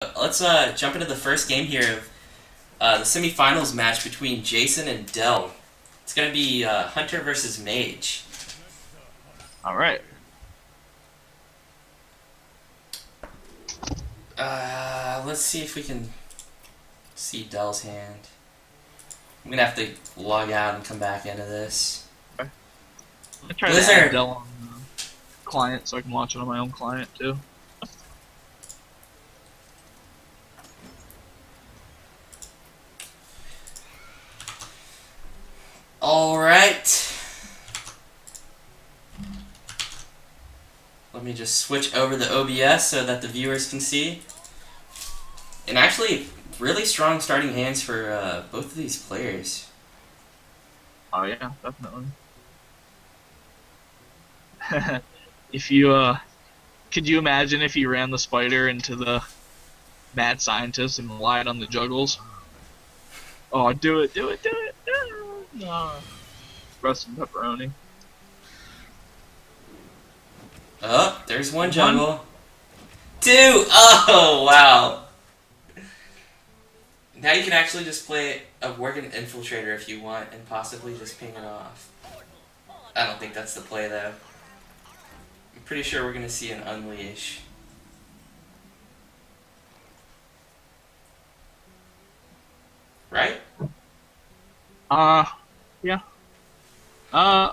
Let's jump into the first game here of the semifinals match between Jason and Dell. It's gonna be Hunter versus Mage. All right. Let's see if we can see Dell's hand. I'm gonna have to log out and come back into this. I try to add Blizzard. Dell on the client so I can watch it on my own client too. All right. Let me just switch over the OBS so that the viewers can see. And actually, really strong starting hands for both of these players. Oh yeah, definitely. If you could you imagine if you ran the spider into the mad scientist and relied on the juggles? Oh, do it, do it, do it! No. Rest in pepperoni. Oh, there's one juggle. Two! Oh, wow. Now you can actually just play a working infiltrator if you want and possibly just ping it off. I don't think that's the play though. I'm pretty sure we're going to see an unleash. Right? Yeah.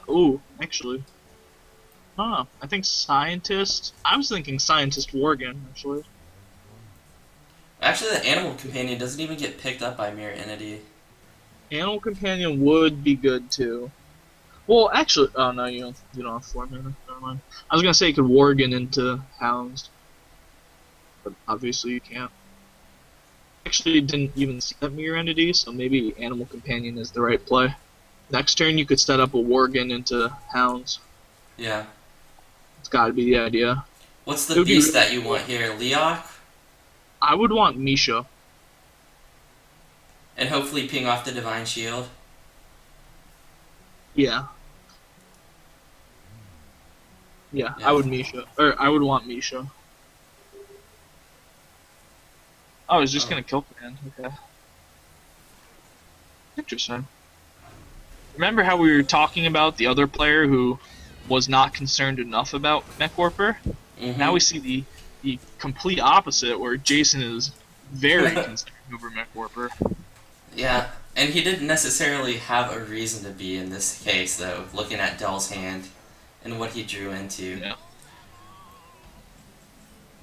Ooh, actually. I think scientist. I was thinking scientist Worgen, actually. Actually, the animal companion doesn't even get picked up by Mirror Entity. Animal companion would be good too. Well, actually, oh no, you don't have 4 mana. Never mind. I was gonna say you could Worgen into Hounds, but obviously you can't. Actually, didn't even see that mirror entity, so maybe Animal Companion is the right play. Next turn, you could set up a Worgen into Hounds. Yeah. It's got to be the idea. What's It the would be beast really that you cool. want here? Leok? I would want Misha. And hopefully ping off the Divine Shield. Yeah, yeah, I Yeah. would Misha, or I would want Misha. Oh, I was just Oh. gonna kill command. Okay, interesting. Remember how we were talking about the other player who was not concerned enough about Mech Warper? Now we Mm-hmm. see the complete opposite, where Jason is very concerned over Mech Warper. Yeah, and he didn't necessarily have a reason to be in this case, though, looking at Dell's hand and what he drew into. Yeah.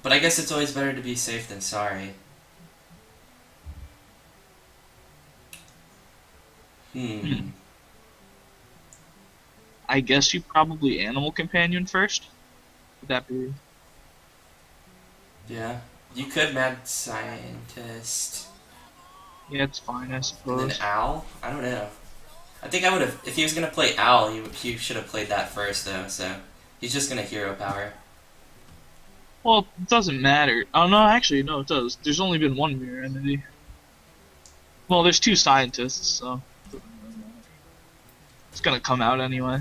But I guess it's always better to be safe than sorry. Hmm. Hmm. I guess you probably Animal Companion first. Would that be? Yeah. You could Mad Scientist. Yeah, it's fine, I And then suppose. Owl? I don't know. I think I would have. If he was going to play Owl, he should have played that first, though, so. He's just going to hero power. Well, it doesn't matter. Oh no, actually, no, it does. There's only been one mirror entity. Well, there's two scientists, so it's gonna come out anyway.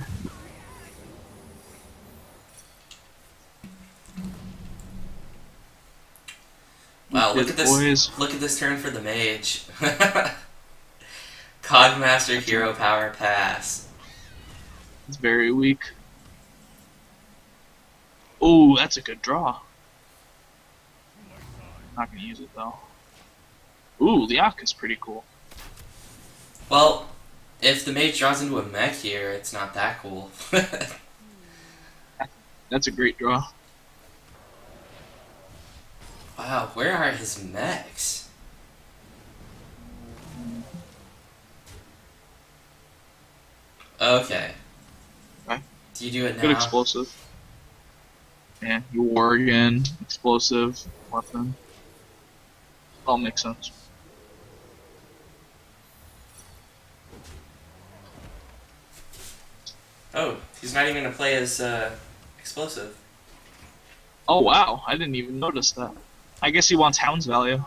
Eat Wow, look this, at this. boys. Look at this turn for the mage. Cogmaster That's hero power pass. it's very weak. Oh, that's a good draw. Not gonna use it though. Ooh, Liak is pretty cool. Well, if the mage draws into a mech here, it's not that cool. That's a great draw. Wow, where are his mechs? Okay. Okay. Do you do it Good now? explosive. Yeah, you war again. Explosive weapon. All makes sense. Oh, he's not even gonna play as explosive. Oh wow, I didn't even notice that. I guess he wants Hound's value.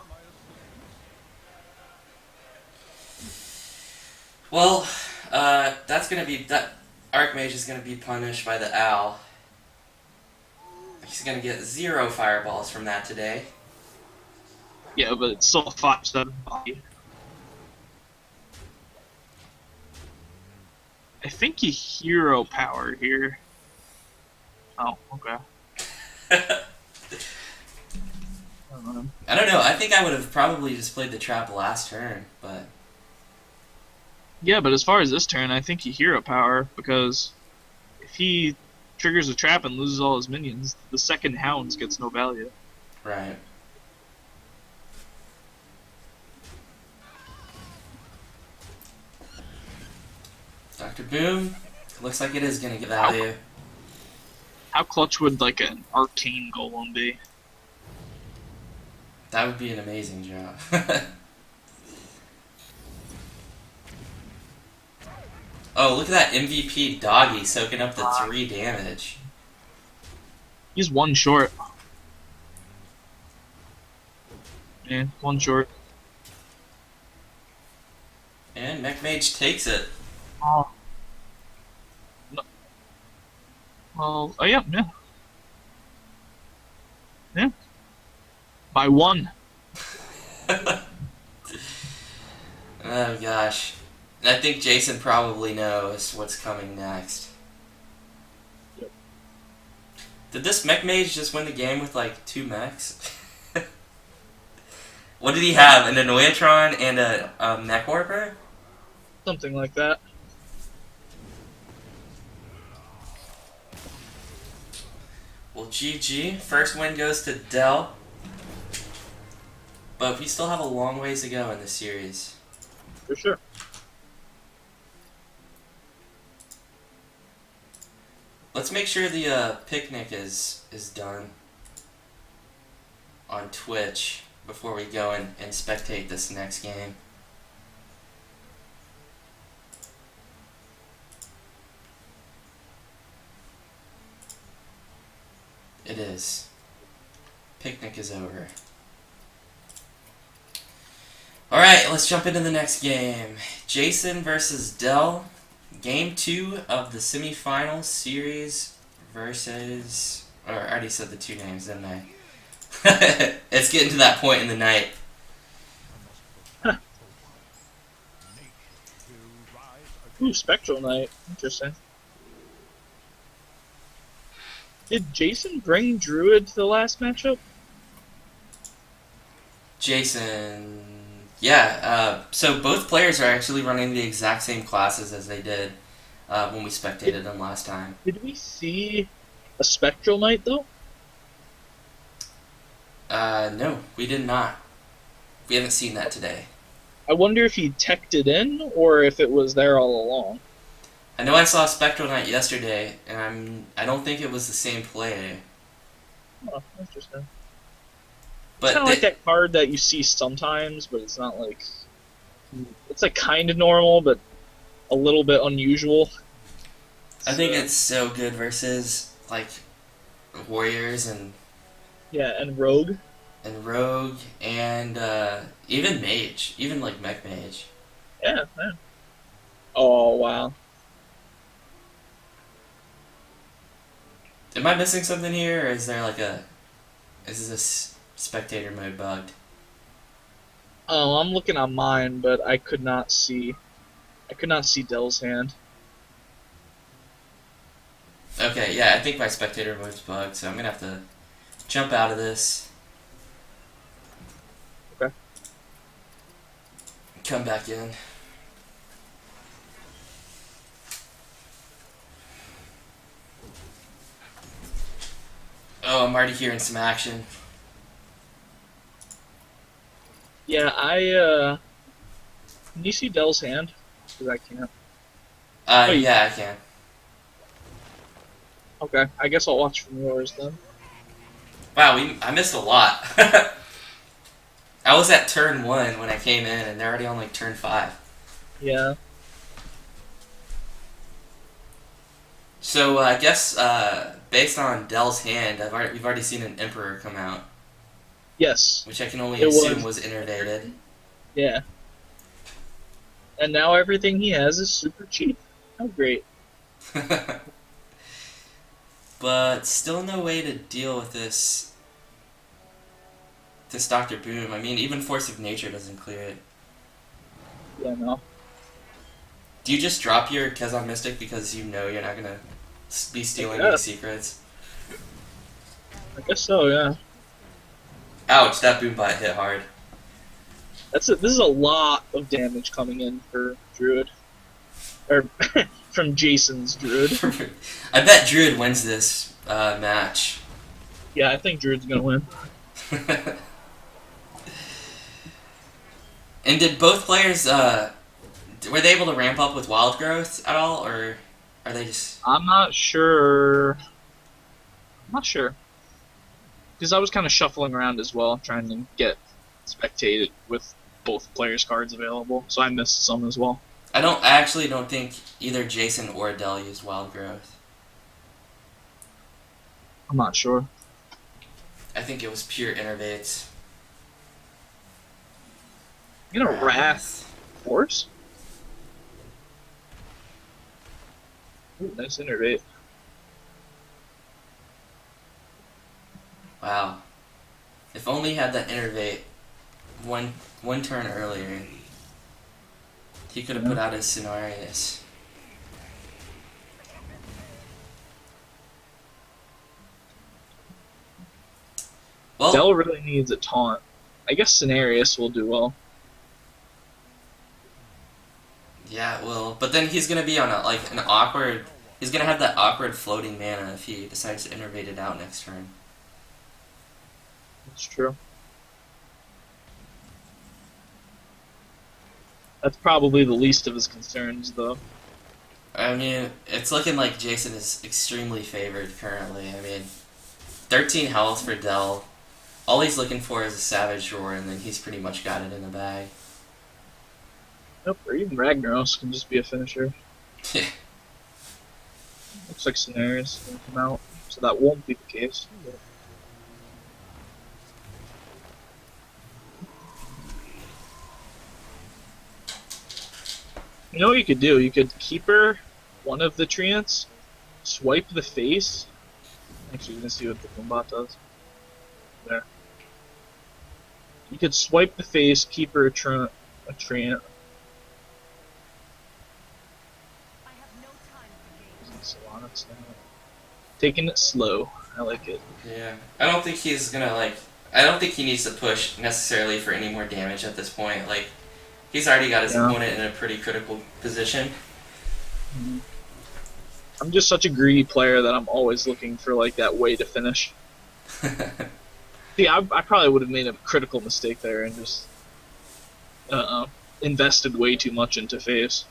Well, that's gonna be that Archmage is gonna be punished by the owl. He's gonna get 0 fireballs from that today. Yeah, but it's still a 5/7 body. I think he hero power here. Oh, okay. I don't know. I don't know. I think I would have probably just played the trap last turn, but Yeah, but as far as this turn, I think he hero power because if he triggers a trap and loses all his minions, the second Hounds gets no value. right. Dr. Boom, looks like it is gonna get value. How clutch would like an arcane golem be? That would be an amazing job. Oh, look at that MVP doggy soaking up the 3 damage. He's one short. Yeah, one short. And Mech Mage takes it. Oh. No. Well, oh yeah, yeah. Yeah. By one. Oh gosh. I think Jason probably knows what's coming next. Yep. Did this Mech Mage just win the game with like 2 mechs? What did he have? An Annoyatron and a Mech Warper? Something like that. Well, GG. First win goes to Dell. But we still have a long ways to go in this series. For sure. Let's make sure the picnic is done on Twitch before we go and spectate this next game. It is. Picnic is over. Alright, let's jump into the next game. Jason versus Dell. Game 2 of the semifinals series versus... Or I already said the 2 names, didn't I? It's getting to that point in the night. Ooh, Spectral Knight. Interesting. Did Jason bring Druid to the last matchup? Jason... Yeah, so both players are actually running the exact same classes as they did when we spectated them last time. Did we see a Spectral Knight, though? No, we did not. We haven't seen that today. I wonder if he teched it in, or if it was there all along. I know I saw Spectral Knight yesterday, and I don't think it was the same player. Oh, interesting. But It's kind of like that card that you see sometimes, but it's not like... It's like kind of normal, but a little bit unusual. I think it's so good versus, like, Warriors and Yeah, and Rogue. Rogue and even Mage. Even, like, Mech Mage. Yeah, yeah. Oh, wow. Am I missing something here, or is there, like, is this spectator mode bugged? Oh, I'm looking on mine, but I could not see... I could not see Dell's hand. Okay, yeah, I think my spectator mode's bugged, so I'm gonna have to jump out of this. Okay. Come back in. Oh, I'm already hearing some action. Yeah, Can you see Dell's hand? Because I can't. Yeah, I can. Okay, I guess I'll watch from yours then. Wow, I missed a lot. I was at turn 1 when I came in, and they're already on, like, turn 5. Yeah. So, I guess, based on Dell's hand, we've already seen an Emperor come out. Yes. Which I can only It assume was innervated. Yeah. And now everything he has is super cheap. How great. But still no way to deal with this This Dr. Boom. I mean, even Force of Nature doesn't clear it. Yeah, no. Do you just drop your Kezan Mystic because you know you're not gonna be stealing Yeah, any secrets? I guess so. Yeah. Ouch, that boom bot hit hard. This is a lot of damage coming in for Druid, or from Jason's Druid. I bet Druid wins this match. Yeah, I think Druid's gonna win. And did both players, were they able to ramp up with wild growth at all, or are they just... I'm not sure. I'm not sure. Because I was kind of shuffling around as well, trying to get spectated with both players' cards available, so I missed some as well. I actually don't think either Jason or Dell used wild growth. I'm not sure. I think it was pure innervates. You know, Wrath Force? Ooh, nice innervate. Wow. If only he had that innervate one turn earlier, he could have put out his Cenarius. Well, Dell really needs a taunt. I guess Cenarius will do well. yeah, well, but then he's gonna be on an awkward. He's gonna have that awkward floating mana if he decides to innervate it out next turn. That's true. That's probably the least of his concerns, though. I mean, it's looking like Jason is extremely favored currently. I mean, 13 health for Dell. All he's looking for is a Savage Roar, and then he's pretty much got it in the bag. Nope, or even Ragnaros can just be a finisher. Yeah. Looks like Cenarius will come out, so that won't be the case. You know what you could do? You could Keeper one of the treants, swipe the face. Actually, you're gonna see what the Boombot does. There. You could swipe the face, Keeper a treant. Taking it slow. I like it. Yeah. I don't think he's gonna, I don't think he needs to push necessarily for any more damage at this point. Like, he's already got his opponent in a pretty critical position. I'm just such a greedy player that I'm always looking for, like, that way to finish. See, I probably would have made a critical mistake there and just invested way too much into face.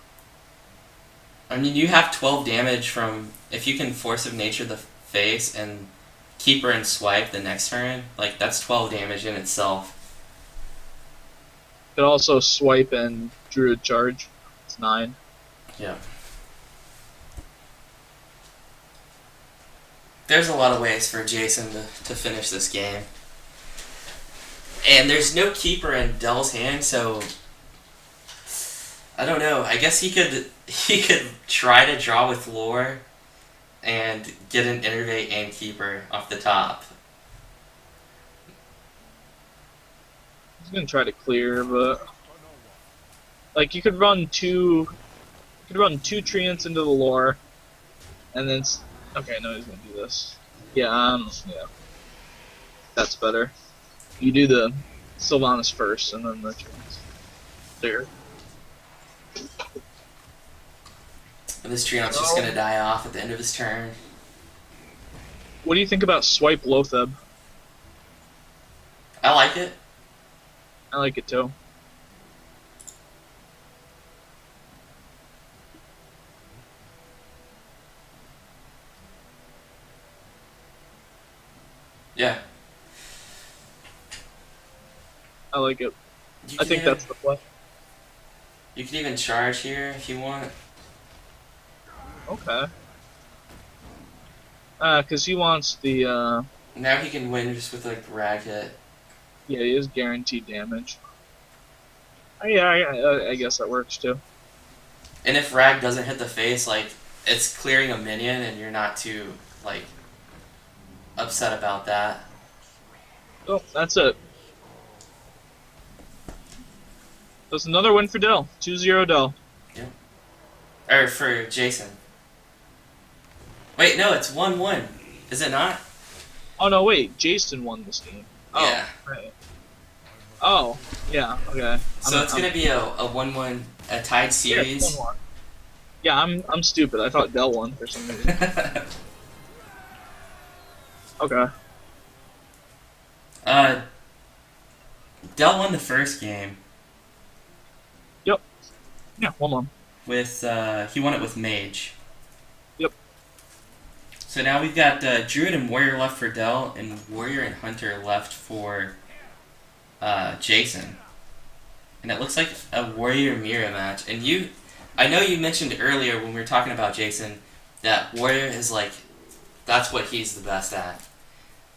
I mean, you have 12 damage from... If you can Force of Nature the face and Keeper and Swipe the next turn, like, that's 12 damage in itself. Could also Swipe and Druid Charge. It's 9. Yeah. There's a lot of ways for Jason to finish this game. And there's no Keeper in Dell's hand, so... I don't know. I guess he could try to draw with Lore and get an Innervate and Keeper off the top. He's gonna try to clear, but like you could run two treants into the Lore, and then okay, no, he's gonna do this. Yeah, yeah, that's better. You do the Sylvanas first, and then the treants. There. And this Treant's just gonna die off at the end of his turn. What do you think about Swipe Lotheb? I like it. I like it too. Yeah. I like it. I think that's the play. You can even charge here if you want. Okay. Because he wants the, Now he can win just with, like, Rag Hit. Yeah, he has guaranteed damage. Yeah, I guess that works too. And if Rag doesn't hit the face, like, it's clearing a minion and you're not too, like, upset about that. Oh, that's it. That's another win for Dell. 2-0 Dell. Yep. Or for Jason. Wait, no, it's 1-1. Is it not? Oh no, wait. Jason won this game. Oh, Yeah. right. Oh, yeah. Okay. So it's gonna be a 1-1, a tied Yeah, series. 1-1. Yeah, I'm stupid. I thought Dell won for some reason. Okay. uh, Dell won the first game Yep. Yeah, 1-1. with he won it with Mage. Yep. So now we've got Druid and Warrior left for Dell, and Warrior and Hunter left for Jason. And it looks like a Warrior Mira match. And I know you mentioned earlier when we were talking about Jason that Warrior is like, that's what he's the best at.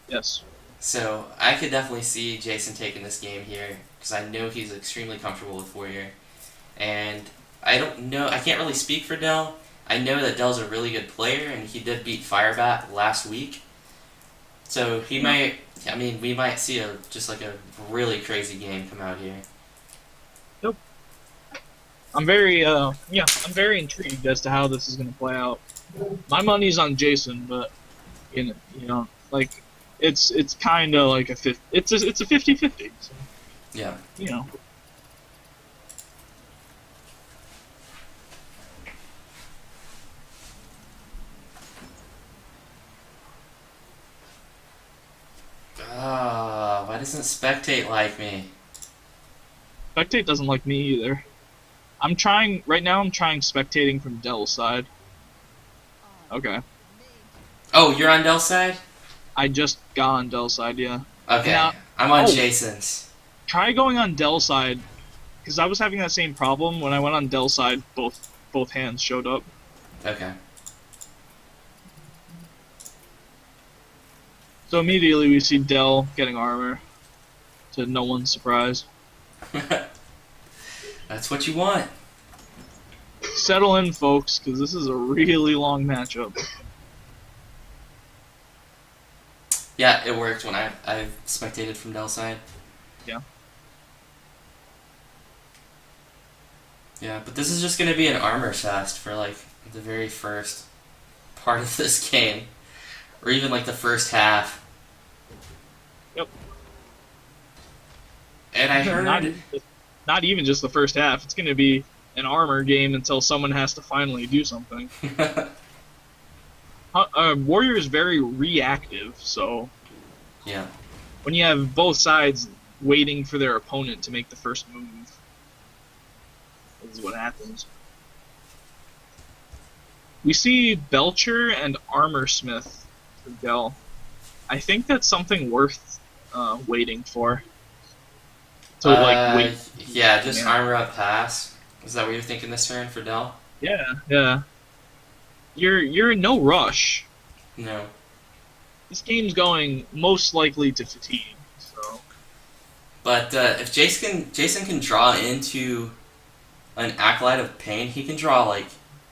Yes. So I could definitely see Jason taking this game here because I know he's extremely comfortable with Warrior. And I don't know, I can't really speak for Dell. I know that Dell's a really good player and he did beat Firebat last week. So he might, I mean, we might see just like a really crazy game come out here. Yep. I'm very intrigued as to how this is going to play out. My money's on Jason, but you know, like it's kind of like it's a 50-50. So, Yeah. you know. Why doesn't Spectate like me? Spectate doesn't like me either. I'm trying spectating from Dell's side. Okay. Oh, you're on Dell's side? I just got on Dell's side, yeah. Okay. Now, I'm on Jason's. try going on Dell's side, because I was having that same problem when I went on Dell's side. Both hands showed up. Okay. So immediately we see Dell getting armor, to no one's surprise. That's what you want. Settle in, folks, because this is a really long matchup. Yeah, it worked when I spectated from Dell's side. Yeah. Yeah, but this is just going to be an armor fest for like the very first part of this game. Or even like the first half. Yep. And I heard... Not even just the first half. It's going to be an armor game until someone has to finally do something. Warrior is very reactive, so yeah. when you have both sides waiting for their opponent to make the first move, this is what happens. We see Belcher and Armor Smith for Dell. I think that's something worth waiting for. So wait. Yeah, just armor up pass. Is that what you're thinking this turn for Dell? Yeah. You're in no rush. No. This game's going most likely to fatigue. So. But if Jason can draw into an Acolyte of Pain, he can draw like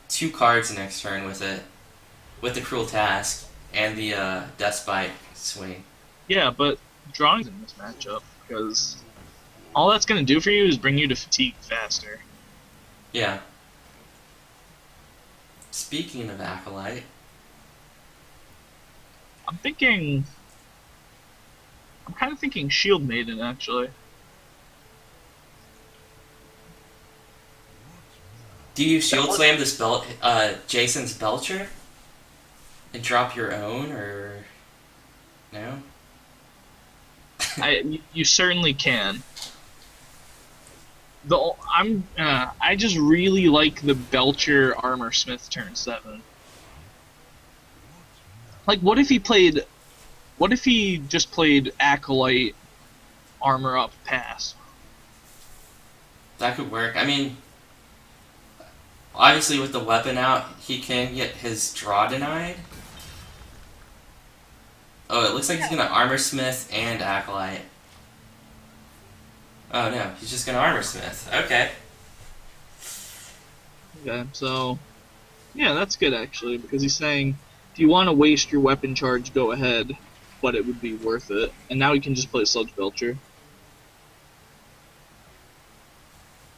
2 cards next turn with it, with the Cruel Task and the Deathbite swing. Yeah, but drawing's in this matchup because all that's gonna do for you is bring you to fatigue faster. Yeah. Speaking of Acolyte, I'm kind of thinking Shield Maiden actually. do you Shield Slam this Jason's Belcher and drop your own, or no? You certainly can. I just really like the Belcher Armor Smith turn 7. Like, what if he just played Acolyte Armor Up Pass? That could work. I mean, obviously with the weapon out, he can get his draw denied. Oh, it looks like he's gonna Armor Smith and Acolyte. Oh no, he's just gonna Armor Smith. Okay. Okay, so yeah, that's good actually, because he's saying if you want to waste your weapon charge, go ahead, but it would be worth it. And now he can just play Sludge Belcher.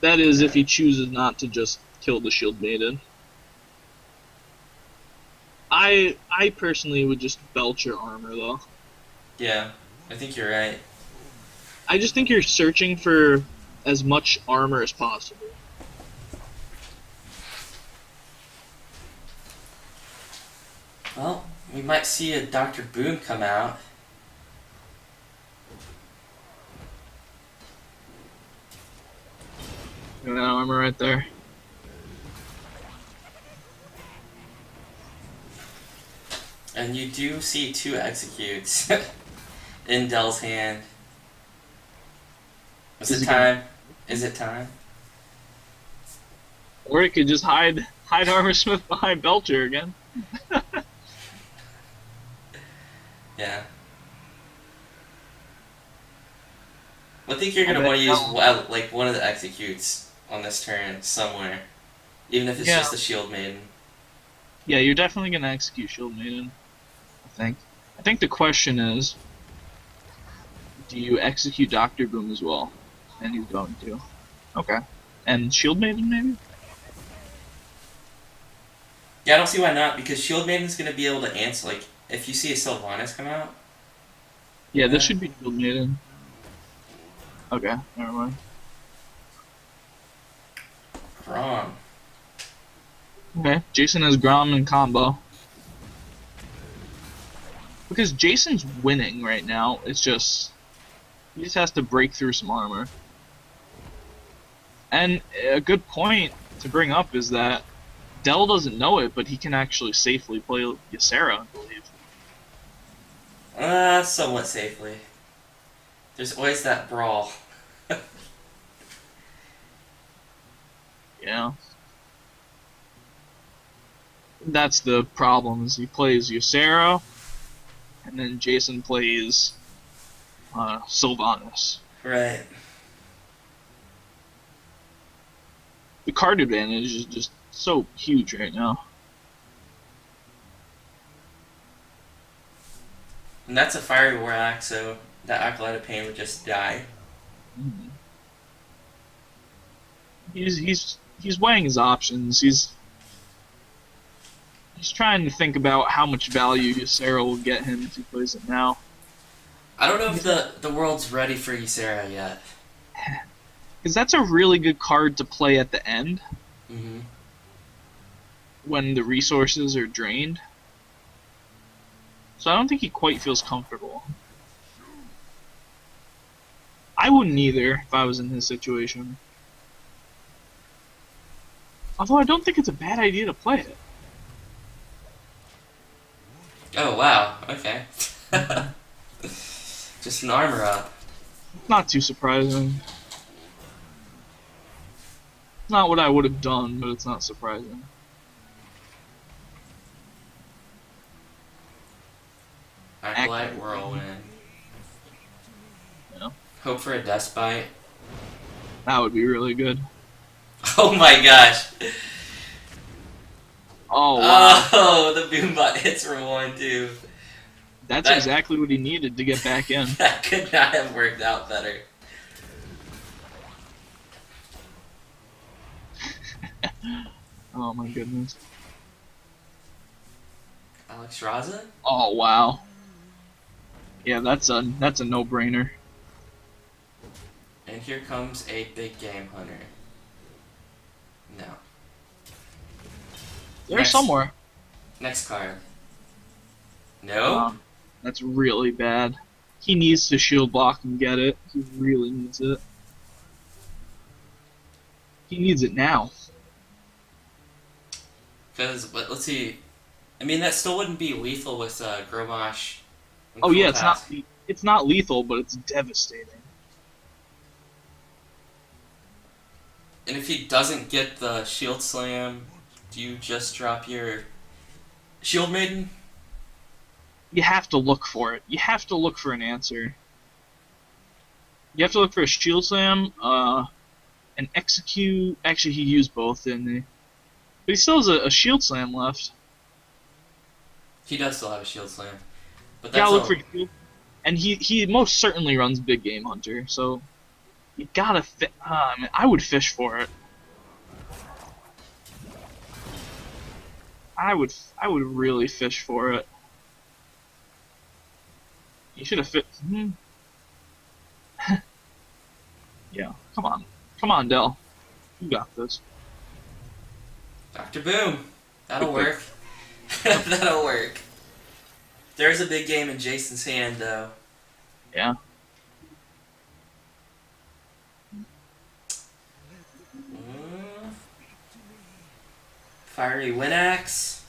That is, if Alright. he chooses not to just kill the shield maiden. I personally would just belch your armor though. Yeah, I think you're right. I just think you're searching for as much armor as possible. Well, we might see a Dr. Boom come out. Look at that armor right there. And you do see 2 executes in Dell's hand. Is Is it he gonna? time? Is it time? Or he could just hide Armor Smith behind Belcher again. Yeah. I think you're I gonna bet want to use no. like one of the executes on this turn somewhere, even if it's Yeah, just the Shield Maiden. yeah, you're definitely gonna execute Shield Maiden. I think. I think the question is, do you execute Doctor Boom as well? And he's going to. Okay. And Shield Maiden maybe? Yeah, I don't see why not, because Shield Maiden's gonna be able to answer. Like, if you see a Sylvanas come out, Yeah, this eh, should be Shield Maiden. Okay, never mind. wrong. Okay, Jason has Grom in combo. Because Jason's winning right now. It's just he just has to break through some armor. And a good point to bring up is that Dell doesn't know it, but he can actually safely play Ysera, I believe. Somewhat safely. There's always that brawl. Yeah. That's the problem, is he plays Ysera, and then Jason plays Sylvanas. Right. The card advantage is just so huge right now. And that's a Fiery War Axe, so that Acolyte of Pain would just die. Mhm. He's weighing his options. He's trying to think about how much value Ysera will get him if he plays it now. I don't know if the world's ready for Ysera yet. Because that's a really good card to play at the end Mm-hmm. when the resources are drained. So I don't think he quite feels comfortable. I wouldn't either if I was in his situation. Although I don't think it's a bad idea to play it. Oh, wow. Okay. Just an armor up. Not too surprising. Not what I would have done, but it's not surprising. Acolyte Whirlwind. Yeah. Hope for a Despite. That would be really good. Oh my gosh. Oh, wow. Oh, the Boombot hits for 1, too. That's That- exactly what he needed to get back in. That could not have worked out better. Oh my goodness. Alex Raza? Oh wow. Yeah, that's a no-brainer. And here comes a big game hunter. No. They're Next- somewhere. Next card. No? That's really bad. He needs to shield block and get it. He really needs it. He needs it now. Because, let's see. I mean, that still wouldn't be lethal with Gromash. And Oh yeah, Kultas. it's not lethal, but it's devastating. And if he doesn't get the Shield Slam, do you just drop your Shield Maiden? You have to look for it. You have to look for an answer. You have to look for a shield slam, an execute. Actually, he used both, didn't he? But he still has a shield slam left. He does still have a Shield Slam. But You that's gotta look all. for shield. And he most certainly runs big game hunter, so You gotta I mean, I would fish for it. I would really fish for it. You should have fit. Yeah, come on, Dell. You got this. Dr. Boom. That'll Good pick. work. That'll work. There's a big game in Jason's hand, though. Yeah. Mm. Fiery Winaxe.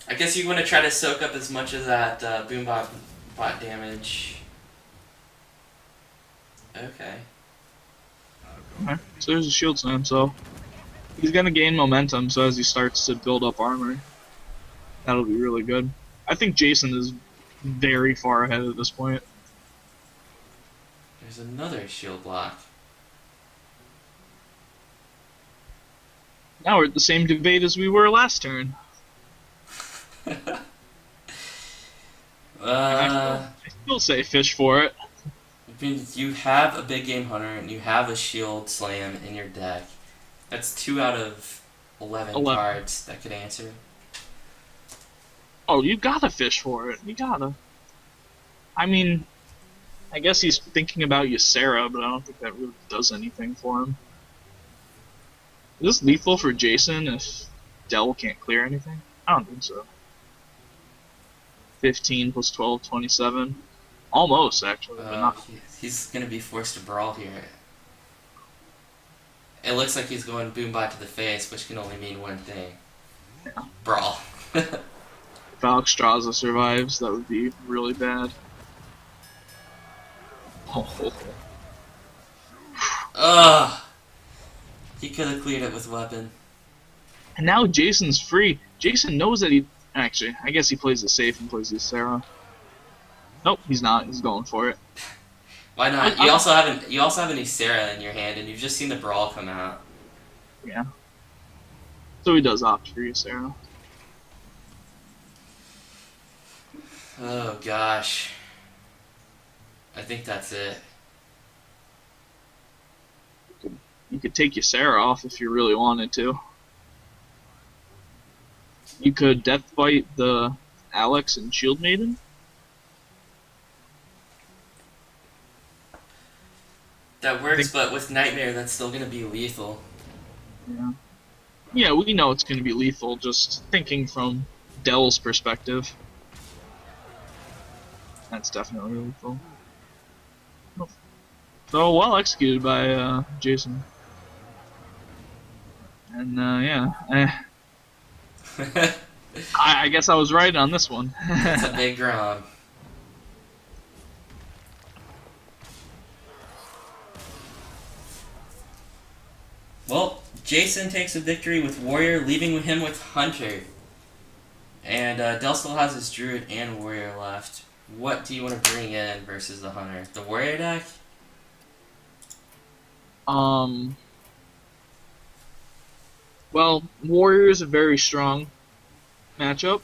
I guess you want to try to soak up as much of that boom bot damage. Okay. Okay. So there's a shield slam. So he's gonna gain momentum. So as he starts to build up armor, that'll be really good. I think Jason is very far ahead at this point. There's another shield block. Now we're at the same debate as we were last turn. I still say fish for it. You have a big game hunter and you have a shield slam in your deck. That's 2 out of 11 cards that could answer. Oh, you gotta fish for it. You gotta. I mean, I guess he's thinking about Ysera, but I don't think that really does anything for him. Is this lethal for Jason if Dell can't clear anything? I don't think so. 15 plus 12, 27. Almost, actually. But not. He's going to be forced to brawl here. It looks like he's going Boombot to the face, which can only mean one thing. Yeah. Brawl. If Alexstrasza survives, that would be really bad. Oh. Ugh. He could have cleared it with weapon. And now Jason's free. Jason knows that he... Actually, I guess he plays it safe and plays Ysera. Nope, he's not. He's going for it. Why not? You also have an Ysera in your hand, and you've just seen the brawl come out. Yeah. So he does opt for Ysera. Oh gosh. I think that's it. You could take Ysera off if you really wanted to. You could Death Bite the Alex and Shield Maiden. That works, but with Nightmare, that's still going to be lethal. Yeah. Yeah, we know it's going to be lethal, just thinking from Dell's perspective. That's definitely lethal. So, well executed by Jason. And, yeah. I guess I was right on this one. That's a big drum. Well, Jason takes a victory with Warrior, leaving him with Hunter. And Dell still has his Druid and Warrior left. What do you want to bring in versus the Hunter? The Warrior deck? Well, Warrior is a very strong matchup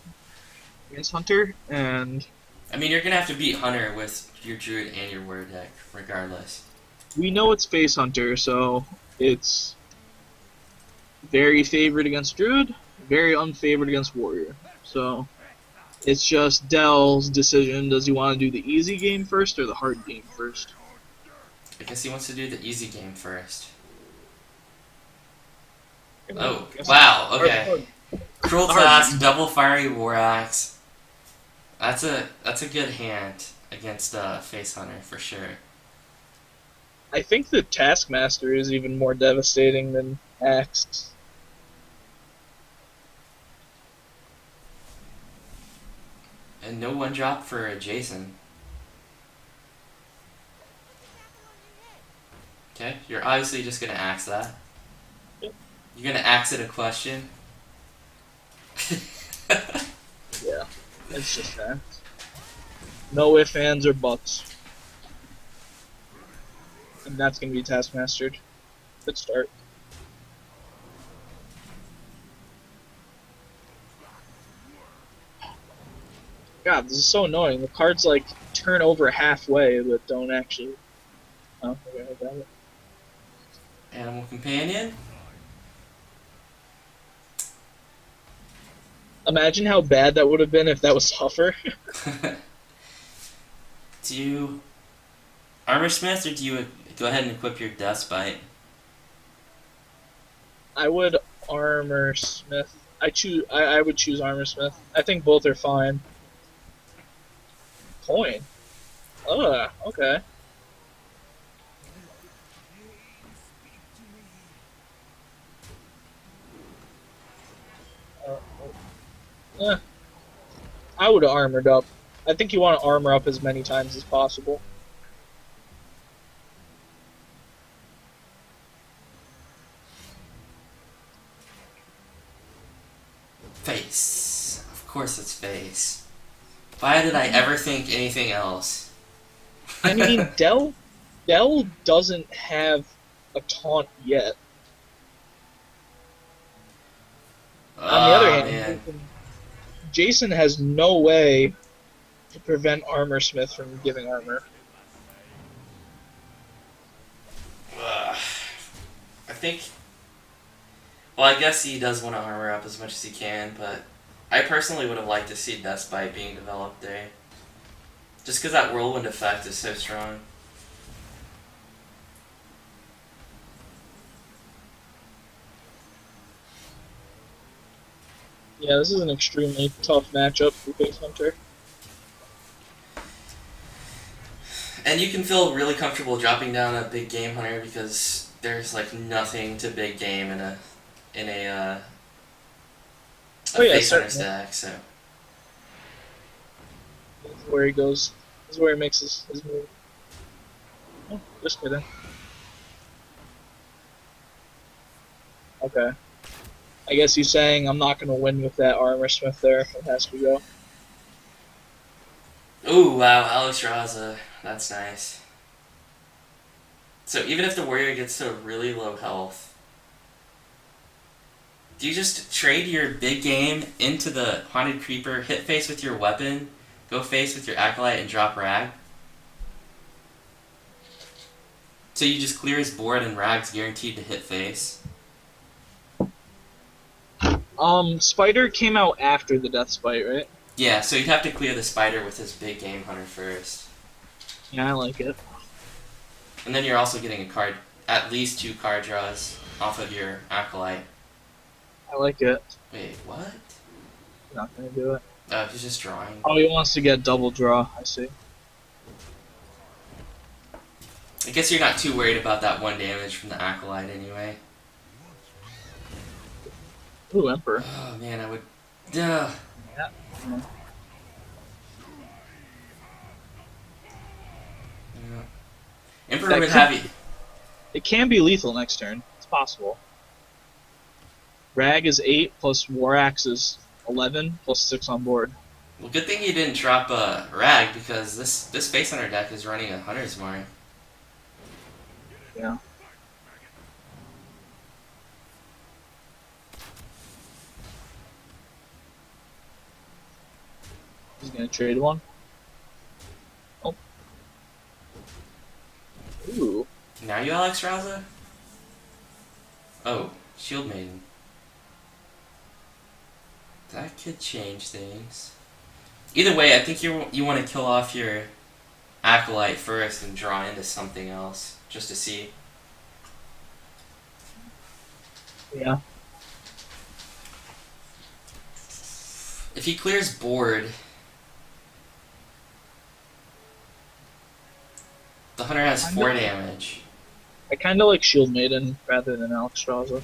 against Hunter, and... I mean, you're going to have to beat Hunter with your Druid and your Warrior deck, regardless. We know it's Face Hunter, so it's very favored against Druid, very unfavored against Warrior. So it's just Dell's decision. Does he want to do the easy game first or the hard game first? I guess he wants to do the easy game first. Oh, wow, okay. Cruel Task, double Fiery War Axe. That's a good hand against Face Hunter, for sure. I think the Taskmaster is even more devastating than Axe. And no one drop for Jason. Okay, you're obviously just gonna axe that. You're gonna axe it a question. Yeah, it's just that. No ifs, ands, or buts. And that's gonna be Taskmastered. Good start. God, this is so annoying. The cards like turn over halfway, but don't actually Oh, okay, I got it. Animal companion. Imagine how bad that would have been if that was Huffer. Do you armor smith or do you go ahead and equip your death bite? I would armor smith. I would choose armor smith. I think both are fine. Coin. Okay. Uh, eh, I would have armored up. I think you want to armor up as many times as possible. Face. Of course it's face. Why did I ever think anything else? I mean, Dell doesn't have a taunt yet. On the other Oh hand, man. Jason has no way to prevent Armor Smith from giving armor. Ugh. I think. Well, I guess he does want to armor up as much as he can, but I personally would have liked to see Death Bite being developed there. Just because that whirlwind effect is so strong. Yeah, this is an extremely tough matchup for Face Hunter. And you can feel really comfortable dropping down a big game hunter because there's like nothing to big game in a Oh yeah, face hunter certainly. stack. So This is where he goes. This is where he makes his move. Oh, just kidding. Okay. I guess he's saying I'm not going to win with that Armor Smith there. It has to go. ooh wow, Alex Raza, that's nice. So even if the warrior gets to really low health, do you just trade your big game into the haunted creeper, hit face with your weapon, go face with your acolyte, and drop rag? So you just clear his board and rag's guaranteed to hit face. Spider came out after the Death Spite, right? Yeah, so you'd have to clear the spider with his big game hunter first. Yeah, I like it. And then you're also getting a card, at least 2 card draws off of your acolyte. I like it. Wait, what? Not going to do it. Oh, he's just drawing. Oh, he wants to get double draw. I see. I guess you're not too worried about that 1 damage from the acolyte anyway. Ooh, Emperor. Oh man, I would. Duh. Yeah. Yeah. Emperor That would could- have you. It can be lethal next turn. It's possible. Rag is 8 plus War Axe is 11 plus 6 on board. Well, good thing you didn't drop a rag because this face hunter deck is running a hunter's mark. Yeah. He's gonna trade one. Oh. Ooh. Now you Alex Raza? Oh, Shield Maiden. That could change things. Either way, I think you want to kill off your acolyte first and draw into something else just to see. Yeah. If he clears board, the hunter has 4 damage. I kinda like Shield Maiden rather than Alexstrasza.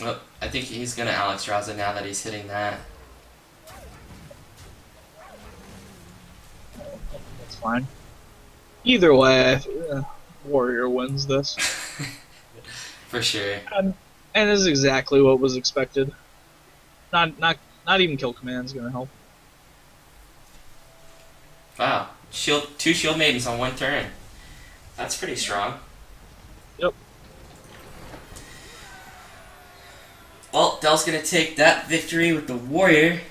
Well, I think he's gonna Alex Raza now that he's hitting that. That's fine. Either way, Warrior wins this. For sure. And this is exactly what was expected. Not even Kill Command's gonna help. Wow. 2 Shield Maidens on 1 turn. That's pretty strong. Yep. Well, Dell's gonna take that victory with the Warrior.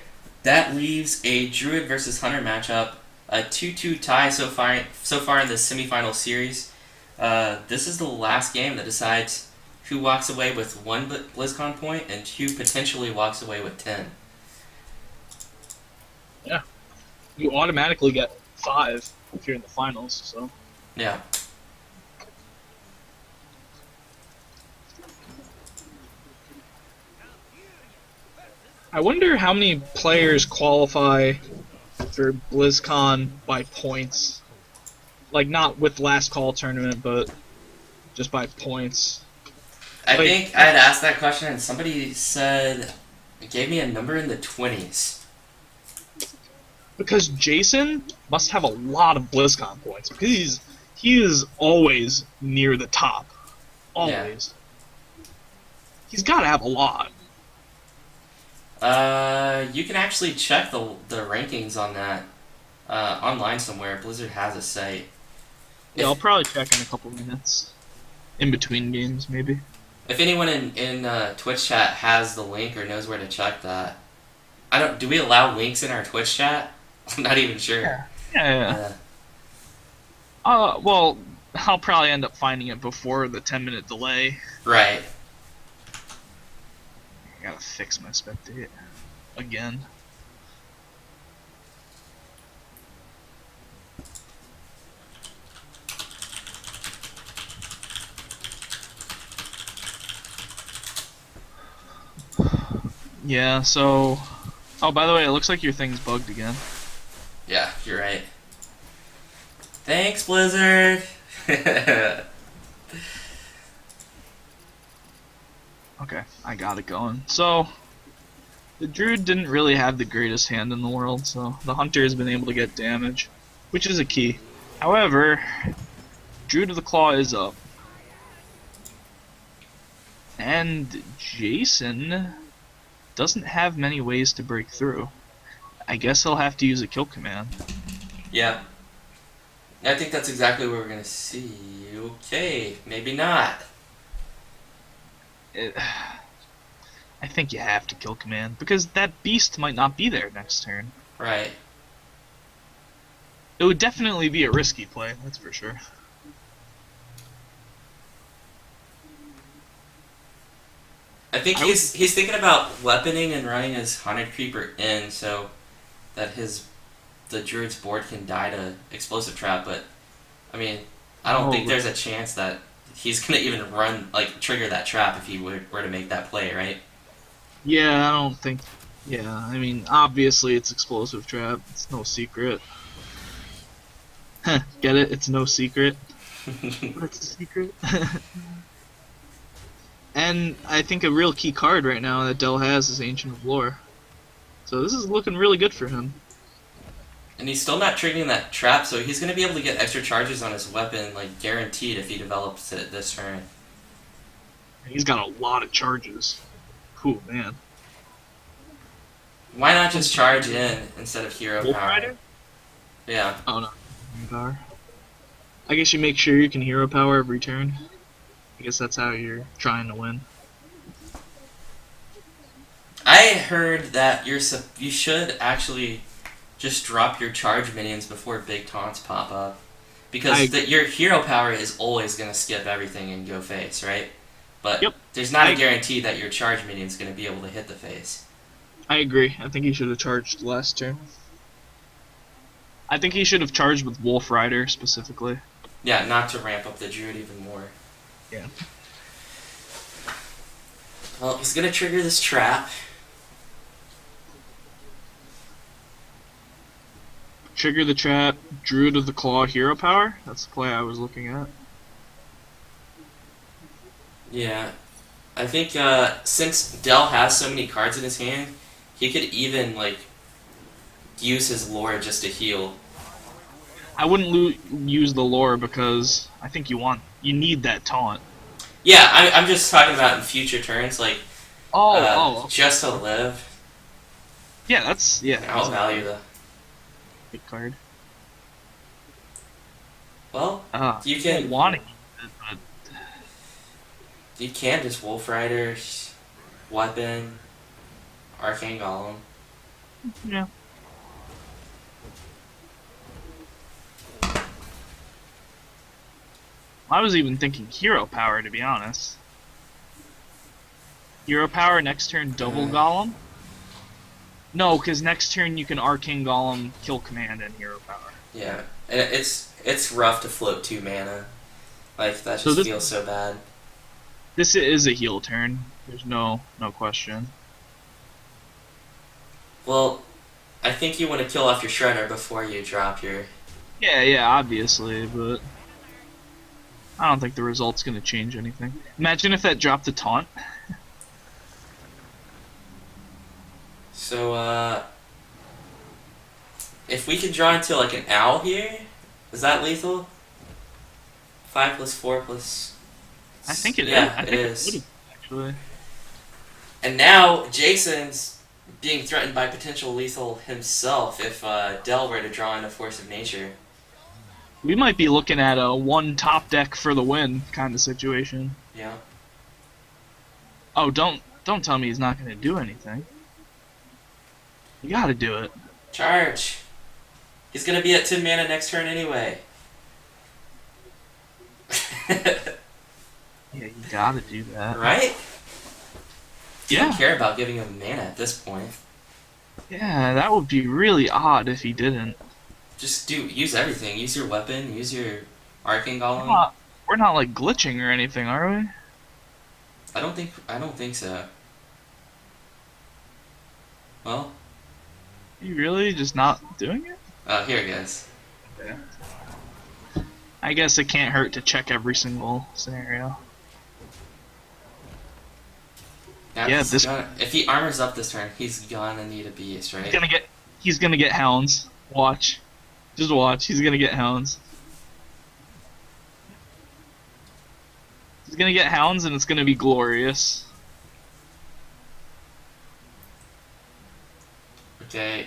That leaves a Druid versus Hunter matchup, a 2-2 tie so far in the semifinal series. This is the last game that decides who walks away with one BlizzCon point and who potentially walks away with 10. Yeah. You automatically get 5 if you're in the finals, so. Yeah. I wonder how many players qualify for BlizzCon by points. Like, not with last call tournament, but just by points. I Like, think I had asked that question and somebody said, it gave me a number in the 20s. because Jason must have a lot of BlizzCon points. Because he is always near the top. Always. Yeah. He's got to have a lot. You can actually check the rankings on that online somewhere. Blizzard has a site. Yeah, I'll probably check in a couple minutes. In between games, maybe. If anyone in Twitch chat has the link or knows where to check that, do we allow links in our Twitch chat? I'm not even sure. Yeah. Well, I'll probably end up finding it before the 10-minute delay. Right. I gotta fix my spectate again. Yeah, so... Oh, by the way, it looks like your thing's bugged again. Yeah, you're right. Thanks, Blizzard! Okay, I got it going. So, the Druid didn't really have the greatest hand in the world, so the Hunter has been able to get damage, which is a key. However, Druid of the Claw is up. And Jason doesn't have many ways to break through. I guess he'll have to use a kill command. Yeah. I think that's exactly what we're going to see. Okay, maybe not. I think you have to kill command, because that beast might not be there next turn. Right. It would definitely be a risky play, that's for sure. I think he's thinking about weaponing and running his Haunted Creeper in so that the Druid's board can die to Explosive Trap, but I mean, I don't think there's a chance that he's gonna even trigger that trap if he were to make that play, right? Yeah, I don't think. Yeah, I mean, obviously it's Explosive Trap. It's no secret. Get it? It's no secret. What's a secret? And I think a real key card right now that Dell has is Ancient of Lore. So this is looking really good for him. And he's still not triggering that trap, so he's going to be able to get extra charges on his weapon, guaranteed if he develops it this turn. He's got a lot of charges. Ooh, man. Why not just charge in instead of hero Wolf power? Rider? Yeah. Oh, no. Hero power. I guess you make sure you can hero power every turn. I guess that's how you're trying to win. I heard that you should actually just drop your charge minions before big taunts pop up. Because your hero power is always going to skip everything and go face, right? But there's not a guarantee that your charge minion's going to be able to hit the face. I agree. I think he should have charged last turn. I think he should have charged with Wolf Rider specifically. Yeah, not to ramp up the Druid even more. Yeah. Well, he's going to trigger this trap. Trigger the trap, Druid of the Claw, hero power? That's the play I was looking at. Yeah. I think since Dell has so many cards in his hand, he could even, use his lore just to heal. I wouldn't use the lore because I think you need that taunt. Yeah, I'm just talking about in future turns, okay. just to live. Yeah, that's I'll value the big card. Well, you can want it, but you can just Wolf Rider weapon, arcane golem. Yeah. I was even thinking hero power, to be honest. Hero power, next turn, double golem? No, because next turn you can arcane golem, kill command, and hero power. Yeah, and it's rough to float 2 mana. Like, that So just feels so bad. This is a heal turn. There's no question. Well, I think you want to kill off your Shredder before you drop your... Yeah, obviously, but I don't think the result's gonna change anything. Imagine if that dropped a taunt. So, if we could draw into, like, an owl here, is that lethal? 5 plus 4 plus... I think it is. Yeah, I it think is. it would, actually. And now, Jason's being threatened by potential lethal himself if Dell were to draw in a Force of Nature. We might be looking at a one top deck for the win kind of situation. Yeah. Oh, don't tell me he's not gonna do anything. You gotta do it. Charge! He's gonna be at 10 mana next turn anyway. Yeah, you gotta do that. Right? Yeah. Don't care about giving him mana at this point. Yeah, that would be really odd if he didn't. Just use everything. Use your weapon, use your arcane golem. We're not like glitching or anything, are we? I don't think so. Well, You really just not doing it? oh, here it goes. Yeah. I guess it can't hurt to check every single scenario. Now Yeah, if he armors up this turn, he's gonna need a beast, right? He's gonna get hounds. Watch. Just watch. He's gonna get hounds. He's gonna get hounds and it's gonna be glorious. Okay.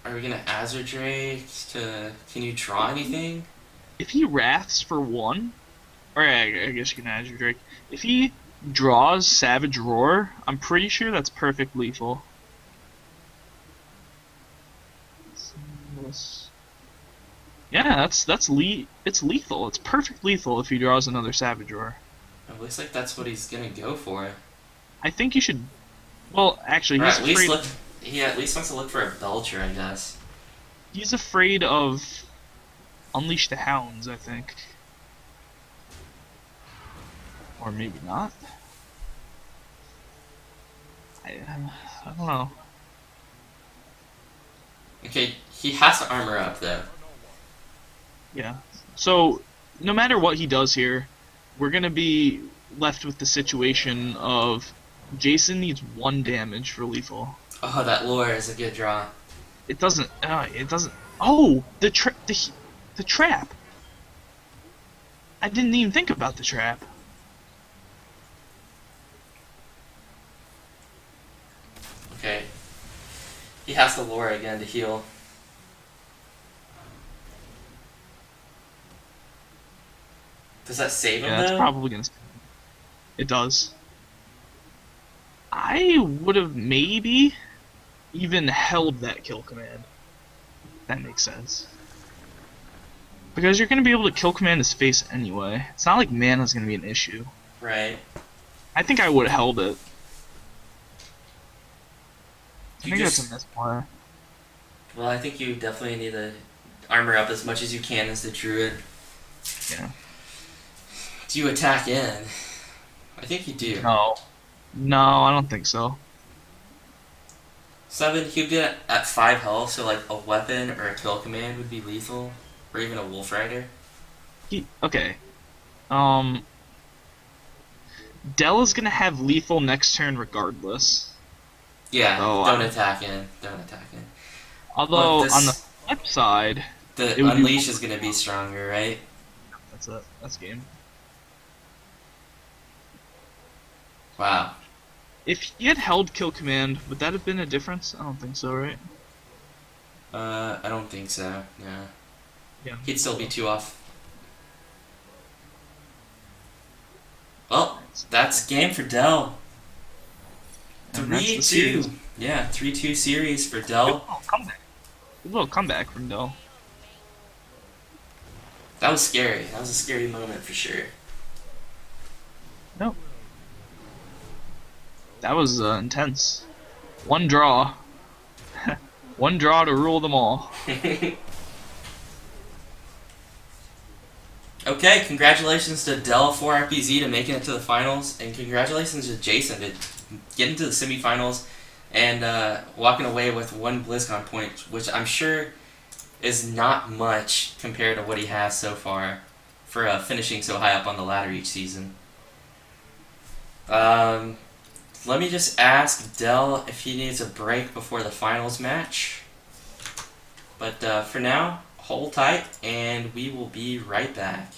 Are we gonna Azure Drake to... Can you draw anything? If he wraths for one, or I guess you can Azure Drake. If he draws Savage Roar, I'm pretty sure that's perfect lethal. Yeah, it's lethal. It's perfect lethal if he draws another Savage Roar. It looks like that's what he's gonna go for. I think you should. Well, actually, Or at least look. He at least wants to look for a Belcher, I guess. He's afraid of Unleash the Hounds, I think. Or maybe not. I don't know. Okay, he has to armor up though. Yeah. So, no matter what he does here, we're gonna be left with the situation of Jason needs 1 damage for lethal. Oh, that lure is a good draw. It doesn't. It doesn't. Oh, the trap. I didn't even think about the trap. Okay. He has to lure again to heal. Does that save him Yeah, that's though? probably gonna. It does. I would have maybe even held that kill command. That makes sense. Because you're gonna be able to kill command his face anyway. It's not like mana's gonna be an issue. Right. I think I would have held it. I You think just- that's a misplay. Well, I think you definitely need to armor up as much as you can as the druid. Yeah. Do you attack in? I think you do. No. No, I don't think so. 7, he'd get at 5 health, so like a weapon or a kill command would be lethal. Or even a Wolf Rider. Okay. Dell is gonna have lethal next turn regardless. Yeah, Oh, don't attack in. Don't attack in. Although, But on the flip side, The it would be Unleash is gonna be stronger, right? that's it. That's game. Wow. If he had held kill command, would that have been a difference? I don't think so, right? I don't think so. No. Yeah. He'd still be 2 off. Well, that's game for Dell. And that's the 3-2. series. Yeah, 3-2 series for Good Dell. little comeback. Good little comeback from Dell. That was scary. That was a scary moment for sure. No. That was intense. One draw. One draw to rule them all. Okay, congratulations to Dell4rpz to making it to the finals, and congratulations to Jason to getting to the semifinals and walking away with 1 BlizzCon point, which I'm sure is not much compared to what he has so far for finishing so high up on the ladder each season. Let me just ask Dell if he needs a break before the finals match. But for now, hold tight, and we will be right back.